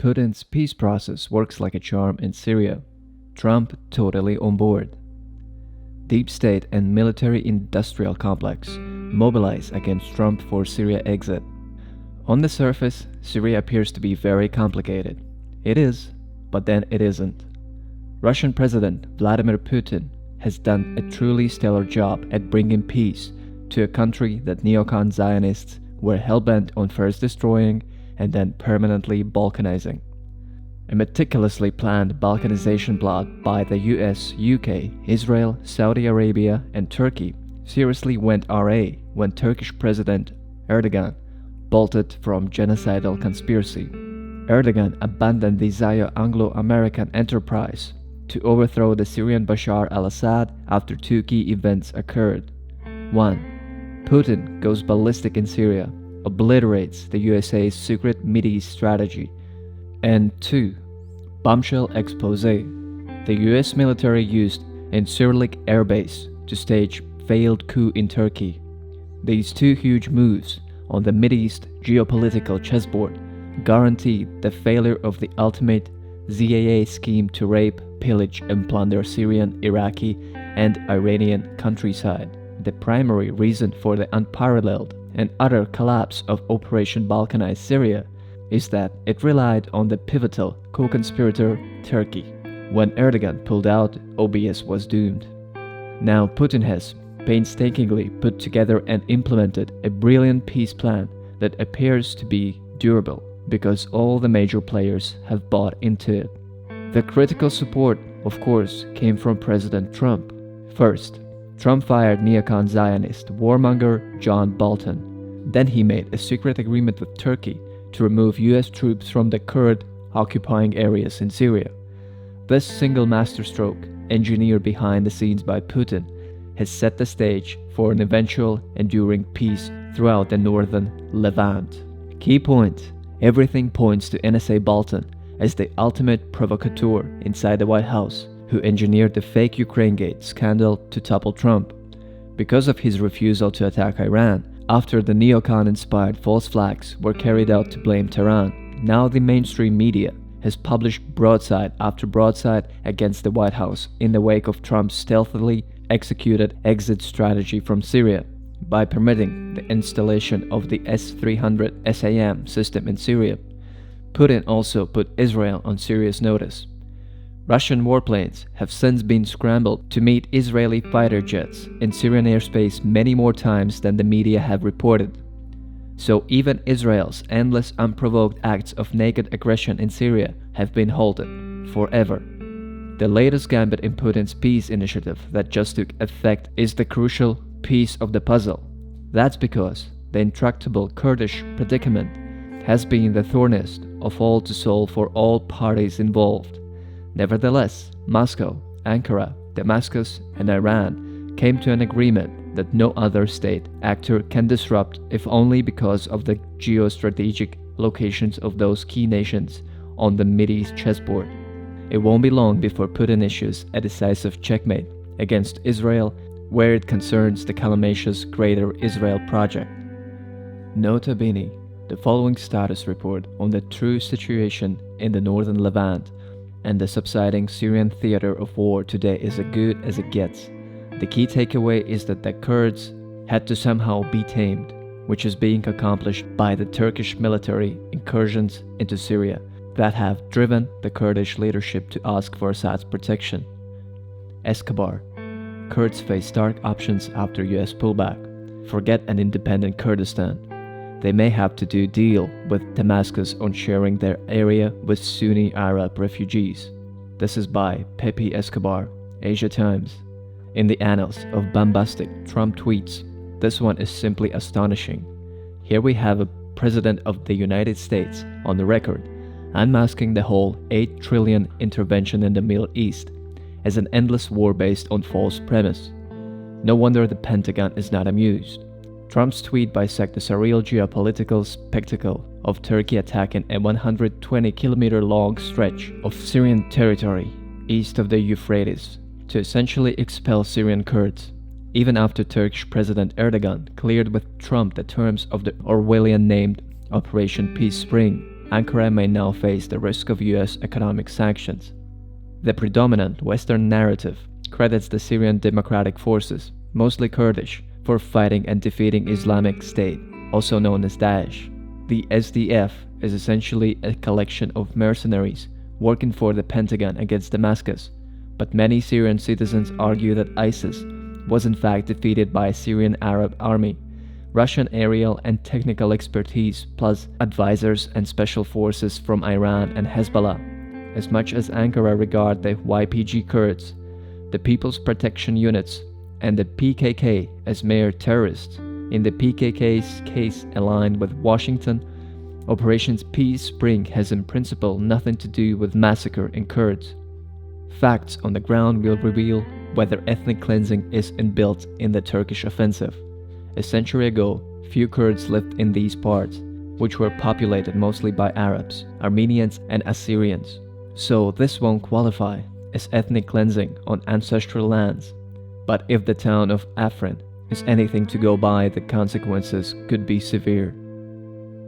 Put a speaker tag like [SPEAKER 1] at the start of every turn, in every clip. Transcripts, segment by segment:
[SPEAKER 1] Putin's peace process works like a charm in Syria. Trump totally on board. Deep state and military-industrial complex mobilize against Trump for Syria exit. On the surface, Syria appears to be very complicated. It is, but then it isn't. Russian President Vladimir Putin has done a truly stellar job at bringing peace to a country that neocon Zionists were hell-bent on first destroying and then permanently balkanizing. A meticulously planned balkanization plot by the US, UK, Israel, Saudi Arabia, and Turkey seriously went RA when Turkish President Erdogan bolted from genocidal conspiracy. Erdogan abandoned the Anglo-American enterprise to overthrow the Syrian Bashar al-Assad after two key events occurred. 1. Putin goes ballistic in Syria, obliterates the USA's secret Mideast strategy. And 2. Bombshell expose. The US military used Incirlik Air Base to stage failed coup in Turkey. These two huge moves on the Mideast geopolitical chessboard guaranteed the failure of the ultimate ZAA scheme to rape, pillage, and plunder Syrian, Iraqi, and Iranian countryside. The primary reason for the unparalleled and utter collapse of Operation Balkanize Syria is that it relied on the pivotal co-conspirator Turkey. When Erdogan pulled out, OBS was doomed. Now Putin has painstakingly put together and implemented a brilliant peace plan that appears to be durable because all the major players have bought into it. The critical support, of course, came from President Trump. First, Trump fired neocon Zionist warmonger John Bolton. Then he made a secret agreement with Turkey to remove US troops from the Kurd occupying areas in Syria. This single masterstroke, engineered behind the scenes by Putin, has set the stage for an eventual enduring peace throughout the northern Levant. Key point: everything points to NSA Bolton as the ultimate provocateur inside the White House, who engineered the fake Ukraine-gate scandal to topple Trump. Because of his refusal to attack Iran, after the neocon-inspired false flags were carried out to blame Tehran, now the mainstream media has published broadside after broadside against the White House in the wake of Trump's stealthily executed exit strategy from Syria by permitting the installation of the S-300 SAM system in Syria. Putin also put Israel on serious notice. Russian warplanes have since been scrambled to meet Israeli fighter jets in Syrian airspace many more times than the media have reported. So even Israel's endless unprovoked acts of naked aggression in Syria have been halted forever. The latest gambit in Putin's peace initiative that just took effect is the crucial piece of the puzzle. That's because the intractable Kurdish predicament has been the thorniest of all to solve for all parties involved. Nevertheless, Moscow, Ankara, Damascus, and Iran came to an agreement that no other state actor can disrupt, if only because of the geostrategic locations of those key nations on the Mideast chessboard. It won't be long before Putin issues a decisive checkmate against Israel where it concerns the calamitous Greater Israel Project. Nota bene, the following status report on the true situation in the northern Levant and the subsiding Syrian theater of war today is as good as it gets. The key takeaway is that the Kurds had to somehow be tamed, which is being accomplished by the Turkish military incursions into Syria that have driven the Kurdish leadership to ask for Assad's protection. Escobar. Kurds face stark options after US pullback. Forget an independent Kurdistan. They may have to do deal with Damascus on sharing their area with Sunni Arab refugees. This is by Pepe Escobar, Asia Times. In the annals of bombastic Trump tweets, this one is simply astonishing. Here we have a President of the United States on the record unmasking the whole $8 trillion intervention in the Middle East as an endless war based on false premise. No wonder the Pentagon is not amused. Trump's tweet bisects the surreal geopolitical spectacle of Turkey attacking a 120-kilometer-long stretch of Syrian territory east of the Euphrates to essentially expel Syrian Kurds, even after Turkish President Erdogan cleared with Trump the terms of the Orwellian-named Operation Peace Spring. Ankara may now face the risk of US economic sanctions. The predominant Western narrative credits the Syrian Democratic Forces, mostly Kurdish, for fighting and defeating Islamic State, also known as Daesh. The SDF is essentially a collection of mercenaries working for the Pentagon against Damascus, but many Syrian citizens argue that ISIS was in fact defeated by a Syrian Arab army, Russian aerial and technical expertise, plus advisors and special forces from Iran and Hezbollah. As much as Ankara regard the YPG Kurds, the People's Protection Units, and the PKK as mere terrorists, in the PKK's case aligned with Washington, Operation Peace Spring has in principle nothing to do with massacre in Kurds. Facts on the ground will reveal whether ethnic cleansing is inbuilt in the Turkish offensive. A century ago, few Kurds lived in these parts, which were populated mostly by Arabs, Armenians, and Assyrians. So this won't qualify as ethnic cleansing on ancestral lands. But if the town of Afrin is anything to go by, the consequences could be severe.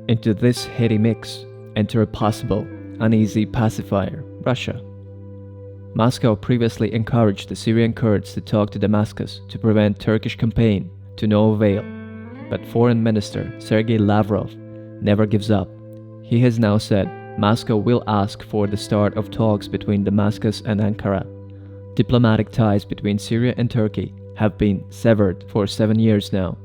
[SPEAKER 1] Into this heady mix, enter a possible, uneasy pacifier, Russia. Moscow previously encouraged the Syrian Kurds to talk to Damascus to prevent Turkish campaign, to no avail. But Foreign Minister Sergei Lavrov never gives up. He has now said Moscow will ask for the start of talks between Damascus and Ankara. Diplomatic ties between Syria and Turkey have been severed for 7 years now.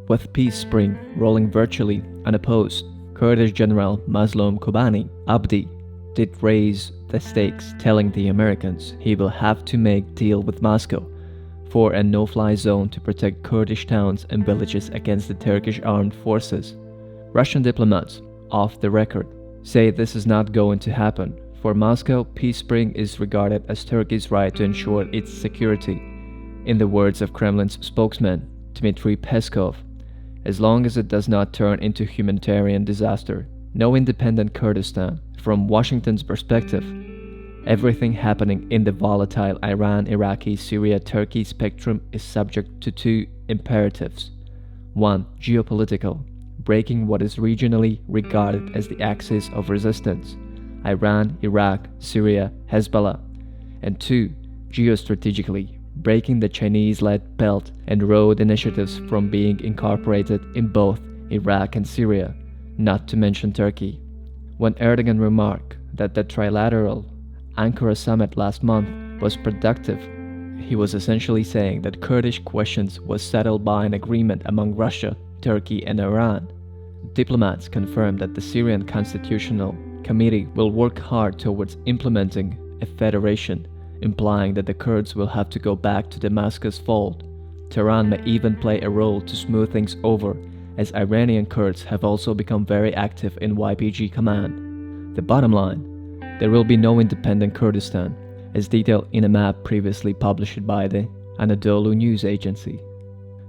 [SPEAKER 1] With Peace Spring rolling virtually unopposed, Kurdish General Mazloum Kobani Abdi did raise the stakes, telling the Americans he will have to make deal with Moscow for a no-fly zone to protect Kurdish towns and villages against the Turkish armed forces. Russian diplomats, off the record, say this is not going to happen. For Moscow, Peace Spring is regarded as Turkey's right to ensure its security. In the words of Kremlin's spokesman, Dmitry Peskov, as long as it does not turn into humanitarian disaster, no independent Kurdistan. From Washington's perspective, everything happening in the volatile Iran, Iraqi, Syria, Turkey spectrum is subject to two imperatives. One, geopolitical, breaking what is regionally regarded as the axis of resistance, Iran, Iraq, Syria, Hezbollah. And two, geostrategically, breaking the Chinese-led Belt and Road initiatives from being incorporated in both Iraq and Syria, not to mention Turkey. When Erdogan remarked that the trilateral Ankara summit last month was productive, he was essentially saying that Kurdish questions was settled by an agreement among Russia, Turkey, and Iran. Diplomats confirmed that the Syrian Constitutional Committee will work hard towards implementing a federation, implying that the Kurds will have to go back to Damascus' fold. Tehran may even play a role to smooth things over, as Iranian Kurds have also become very active in YPG command. The bottom line, there will be no independent Kurdistan, as detailed in a map previously published by the Anadolu news agency.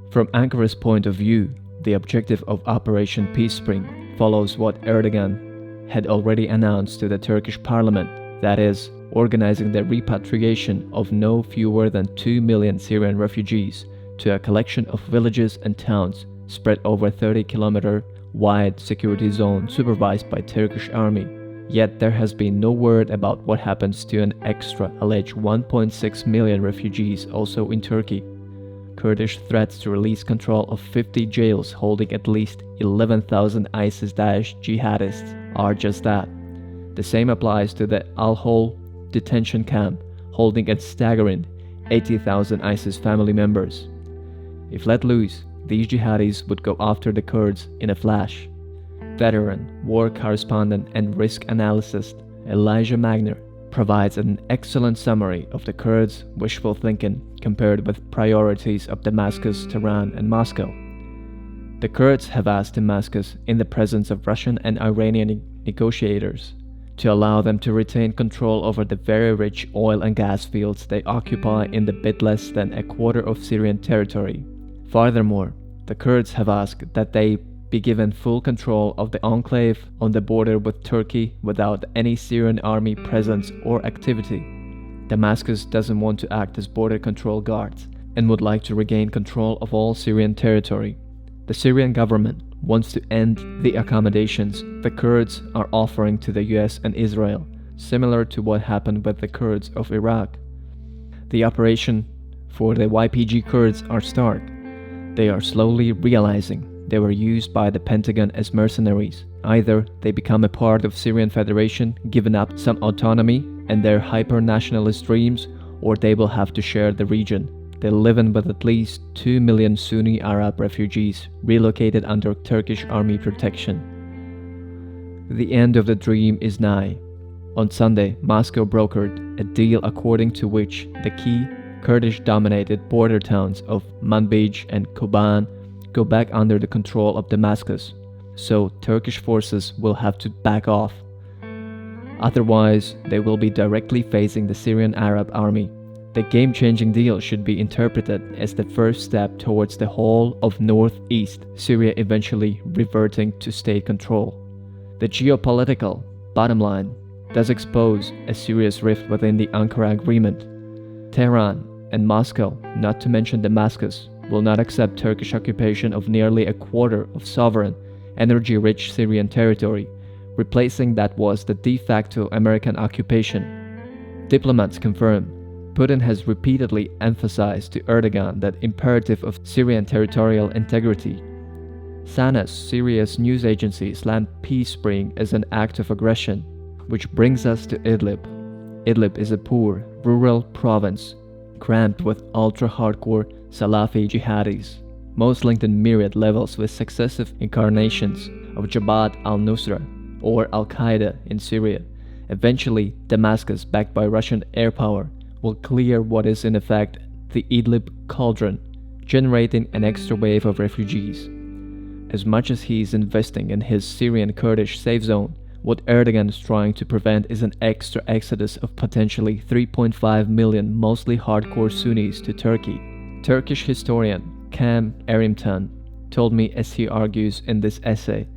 [SPEAKER 1] From Ankara's point of view, the objective of Operation Peace Spring follows what Erdogan had already announced to the Turkish parliament, that is, organizing the repatriation of no fewer than 2 million Syrian refugees to a collection of villages and towns spread over 30-kilometer wide security zone supervised by Turkish army. Yet there has been no word about what happens to an extra alleged 1.6 million refugees also in Turkey. Kurdish threats to release control of 50 jails holding at least 11,000 ISIS-Daesh jihadists are just that. The same applies to the Al-Hol detention camp holding a staggering 80,000 ISIS family members. If let loose, these jihadis would go after the Kurds in a flash. Veteran, war correspondent, and risk analyst Elijah Magner provides an excellent summary of the Kurds' wishful thinking compared with priorities of Damascus, Tehran, and Moscow. The Kurds have asked Damascus, in the presence of Russian and Iranian negotiators, to allow them to retain control over the very rich oil and gas fields they occupy in the bit less than a quarter of Syrian territory. Furthermore, the Kurds have asked that they be given full control of the enclave on the border with Turkey without any Syrian army presence or activity. Damascus doesn't want to act as border control guards and would like to regain control of all Syrian territory. The Syrian government wants to end the accommodations the Kurds are offering to the US and Israel, similar to what happened with the Kurds of Iraq. The operation for the YPG Kurds are stark. They are slowly realizing they were used by the Pentagon as mercenaries. Either they become a part of Syrian Federation, given up some autonomy and their hyper-nationalist dreams, or they will have to share the region. They live in with at least 2 million Sunni Arab refugees relocated under Turkish army protection. The end of the dream is nigh. On Sunday, Moscow brokered a deal according to which the key Kurdish-dominated border towns of Manbij and Koban go back under the control of Damascus, so Turkish forces will have to back off. Otherwise, they will be directly facing the Syrian Arab army. The game-changing deal should be interpreted as the first step towards the whole of northeast Syria eventually reverting to state control. The geopolitical bottom line does expose a serious rift within the Ankara agreement. Tehran and Moscow, not to mention Damascus, will not accept Turkish occupation of nearly a quarter of sovereign, energy-rich Syrian territory, replacing that was the de facto American occupation. Diplomats confirm Putin has repeatedly emphasized to Erdogan that imperative of Syrian territorial integrity. SANA's Syria's news agency slammed peace spring as an act of aggression, which brings us to Idlib. Idlib is a poor, rural province, cramped with ultra-hardcore Salafi jihadis, most linked in myriad levels with successive incarnations of Jabhat al-Nusra or Al-Qaeda in Syria. Eventually, Damascus, backed by Russian air power, will clear what is in effect the Idlib cauldron, generating an extra wave of refugees. As much as he is investing in his Syrian Kurdish safe zone, what Erdogan is trying to prevent is an extra exodus of potentially 3.5 million mostly hardcore Sunnis to Turkey. Turkish historian Cem Erimtan told me, as he argues in this essay,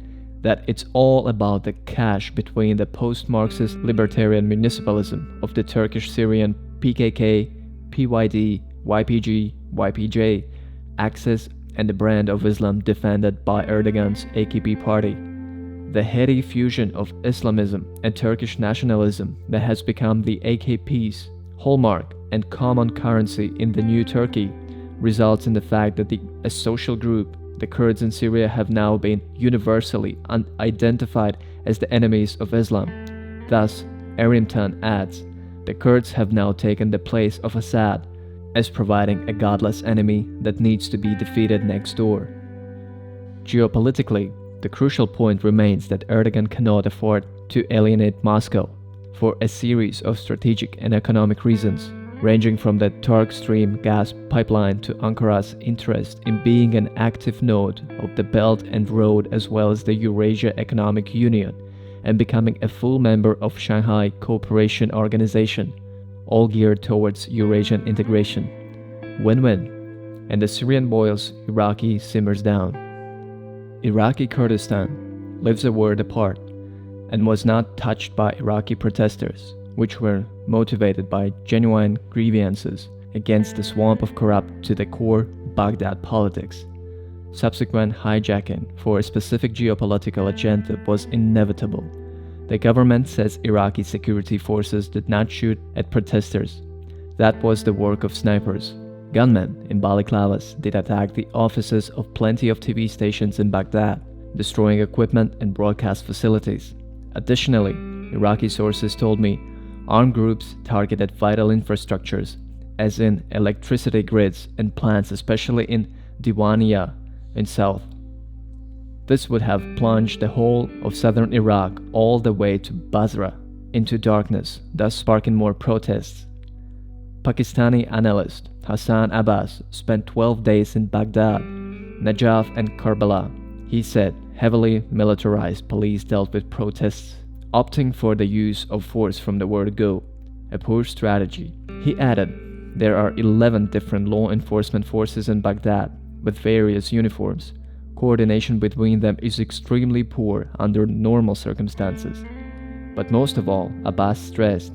[SPEAKER 1] that it's all about the clash between the post-Marxist libertarian municipalism of the Turkish Syrian PKK, PYD, YPG, YPJ axis and the brand of Islam defended by Erdogan's AKP party. The heady fusion of Islamism and Turkish nationalism that has become the AKP's hallmark and common currency in the new Turkey results in the fact that a social group, the Kurds in Syria, have now been universally identified as the enemies of Islam. Thus, Erimtan adds, the Kurds have now taken the place of Assad as providing a godless enemy that needs to be defeated next door. Geopolitically, the crucial point remains that Erdogan cannot afford to alienate Moscow for a series of strategic and economic reasons, ranging from the Turk Stream gas pipeline to Ankara's interest in being an active node of the Belt and Road as well as the Eurasia Economic Union and becoming a full member of Shanghai Cooperation Organization, all geared towards Eurasian integration. Win-win. And the Syrian boils, Iraqi simmers down. Iraqi Kurdistan lives a world apart and was not touched by Iraqi protesters, which were motivated by genuine grievances against the swamp of corrupt to the core Baghdad politics. Subsequent hijacking for a specific geopolitical agenda was inevitable. The government says Iraqi security forces did not shoot at protesters. That was the work of snipers. Gunmen in balaclavas did attack the offices of plenty of TV stations in Baghdad, destroying equipment and broadcast facilities. Additionally, Iraqi sources told me armed groups targeted vital infrastructures, as in electricity grids and plants, especially in Diwania in south. This would have plunged the whole of southern Iraq all the way to Basra into darkness, thus sparking more protests. Pakistani analyst Hassan Abbas spent 12 days in Baghdad, Najaf and Karbala. He said heavily militarized police dealt with protests, opting for the use of force from the word go, a poor strategy. He added, there are 11 different law enforcement forces in Baghdad with various uniforms. Coordination between them is extremely poor under normal circumstances. But most of all, Abbas stressed,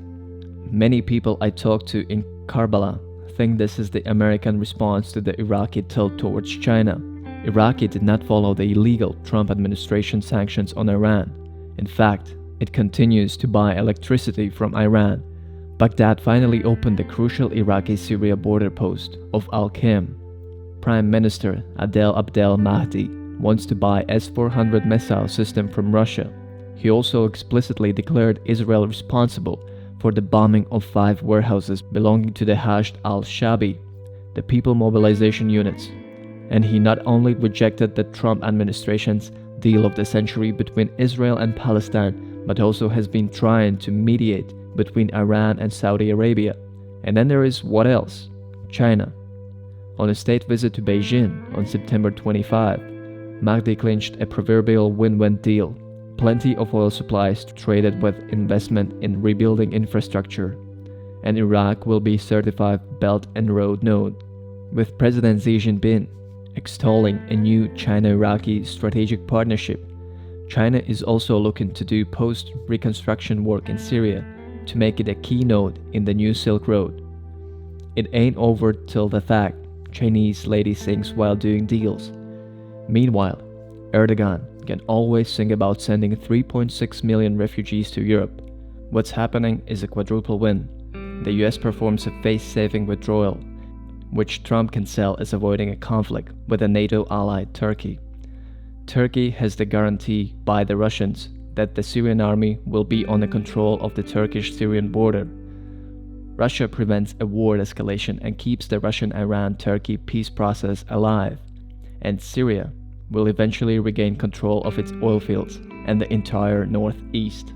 [SPEAKER 1] many people I talked to in Karbala think this is the American response to the Iraqi tilt towards China. Iraq did not follow the illegal Trump administration sanctions on Iran. In fact, it continues to buy electricity from Iran. Baghdad finally opened the crucial Iraqi-Syria border post of Al-Qim. Prime Minister Adel Abdel Mahdi wants to buy S-400 missile system from Russia. He also explicitly declared Israel responsible for the bombing of 5 warehouses belonging to the Hashd al-Shabi, the People Mobilization Units. And he not only rejected the Trump administration's deal of the century between Israel and Palestine, but also has been trying to mediate between Iran and Saudi Arabia. And then there is what else? China. On a state visit to Beijing on September 25, Mahdi clinched a proverbial win-win deal. Plenty of oil supplies traded with investment in rebuilding infrastructure, and Iraq will be certified Belt and Road node, with President Xi Jinping extolling a new China-Iraqi strategic partnership. China is also looking to do post-reconstruction work in Syria to make it a key node in the new Silk Road. It ain't over till the fact, Chinese lady sings while doing deals. Meanwhile, Erdogan can always sing about sending 3.6 million refugees to Europe. What's happening is a quadruple win. The US performs a face-saving withdrawal, which Trump can sell as avoiding a conflict with a NATO ally, Turkey. Turkey has the guarantee by the Russians that the Syrian army will be on the control of the Turkish-Syrian border. Russia prevents a war escalation and keeps the Russian-Iran-Turkey peace process alive. And Syria will eventually regain control of its oil fields and the entire northeast.